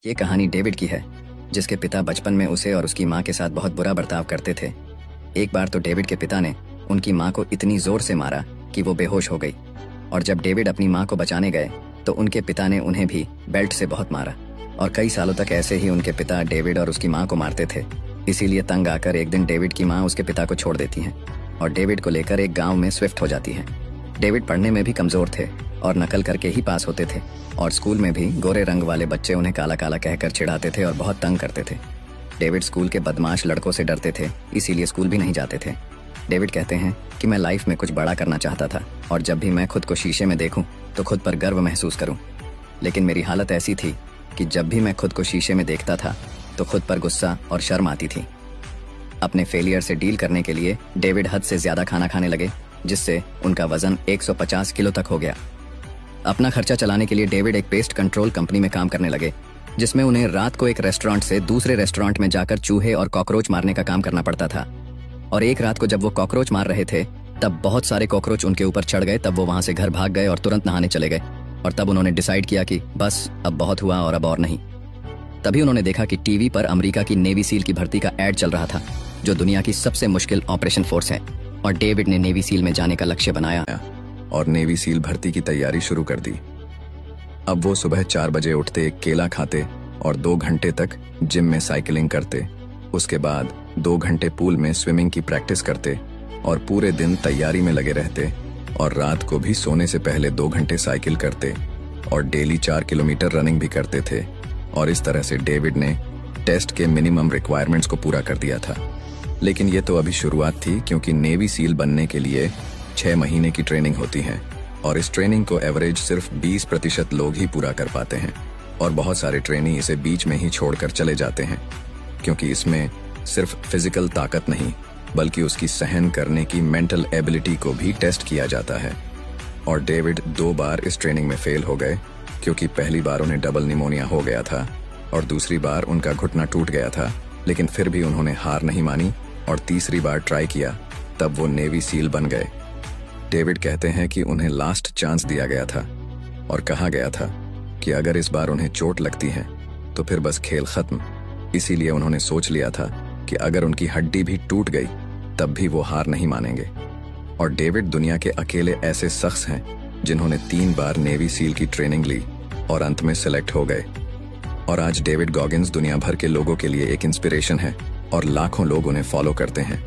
ये कहानी डेविड की है, जिसके पिता बचपन में उसे और उसकी माँ के साथ बहुत बुरा बर्ताव करते थे। एक बार तो डेविड के पिता ने उनकी माँ को इतनी जोर से मारा कि वो बेहोश हो गई, और जब डेविड अपनी माँ को बचाने गए तो उनके पिता ने उन्हें भी बेल्ट से बहुत मारा। और कई सालों तक ऐसे ही उनके पिता डेविड और उसकी माँ को मारते थे। इसीलिए तंग आकर एक दिन डेविड की माँ उसके पिता को छोड़ देती हैं और डेविड को लेकर एक गाँव में स्विफ्ट हो जाती है। डेविड पढ़ने में भी कमजोर थे और नकल करके ही पास होते थे, और स्कूल में भी गोरे रंग वाले बच्चे उन्हें काला काला कहकर चिढ़ाते थे और बहुत तंग करते थे। डेविड स्कूल के बदमाश लड़कों से डरते थे, इसीलिए स्कूल भी नहीं जाते थे। डेविड कहते हैं कि मैं लाइफ में कुछ बड़ा करना चाहता था और जब भी मैं खुद को शीशे में देखूं तो खुद पर गर्व महसूस करूं। लेकिन मेरी हालत ऐसी थी कि जब भी मैं खुद को शीशे में देखता था तो खुद पर गुस्सा और शर्म आती थी। अपने फेलियर से डील करने के लिए डेविड हद से ज्यादा खाना खाने लगे, जिससे उनका वजन 150 किलो तक हो गया। अपना खर्चा चलाने के लिए डेविड एक पेस्ट कंट्रोल कंपनी में काम करने लगे, जिसमें उन्हें रात को एक रेस्टोरेंट से दूसरे रेस्टोरेंट में जाकर चूहे और कॉकरोच मारने का काम करना पड़ता था। और एक रात को जब वो कॉकरोच मार रहे थे तब बहुत सारे कॉकरोच उनके ऊपर चढ़ गए। तब वो वहां से घर भाग गए और तुरंत नहाने चले गए, और तब उन्होंने डिसाइड किया कि बस अब बहुत हुआ और अब और नहीं। तभी उन्होंने देखा कि टीवी पर अमेरिका की नेवी सील की भर्ती का एड चल रहा था, जो दुनिया की सबसे मुश्किल ऑपरेशन फोर्स है। और डेविड ने नेवी सील में जाने का लक्ष्य बनाया और नेवी सील भर्ती की तैयारी शुरू कर दी। अब वो सुबह 4 बजे उठते, एक केला खाते और 2 घंटे तक जिम में साइकिलिंग करते। उसके बाद 2 घंटे पूल में स्विमिंग की प्रैक्टिस करते और पूरे दिन तैयारी में लगे रहते, और रात को भी सोने से पहले 2 घंटे साइकिल करते और डेली 4 किलोमीटर रनिंग भी करते थे। और इस तरह से डेविड ने टेस्ट के मिनिमम रिक्वायरमेंट्स को पूरा कर दिया था। लेकिन ये तो अभी शुरुआत थी, क्योंकि नेवी सील बनने के लिए 6 महीने की ट्रेनिंग होती है, और इस ट्रेनिंग को एवरेज सिर्फ 20% लोग ही पूरा कर पाते हैं। और बहुत सारे ट्रेनी इसे बीच में ही छोड़कर चले जाते हैं, क्योंकि इसमें सिर्फ फिजिकल ताकत नहीं बल्कि उसकी सहन करने की मेंटल एबिलिटी को भी टेस्ट किया जाता है। और डेविड 2 बार इस ट्रेनिंग में फेल हो गए, क्योंकि पहली बार उन्हें डबल निमोनिया हो गया था और दूसरी बार उनका घुटना टूट गया था। लेकिन फिर भी उन्होंने हार नहीं मानी और तीसरी बार ट्राई किया, तब वो नेवी सील बन गए। डेविड कहते हैं कि उन्हें लास्ट चांस दिया गया था और कहा गया था कि अगर इस बार उन्हें चोट लगती है तो फिर बस खेल खत्म। इसीलिए उन्होंने सोच लिया था कि अगर उनकी हड्डी भी टूट गई तब भी वो हार नहीं मानेंगे। और डेविड दुनिया के अकेले ऐसे शख्स हैं जिन्होंने 3 बार नेवी सील की ट्रेनिंग ली और अंत में सिलेक्ट हो गए। और आज डेविड गॉगिन्स दुनिया भर के लोगों के लिए एक इंस्पिरेशन है और लाखों लोग उन्हें फॉलो करते हैं।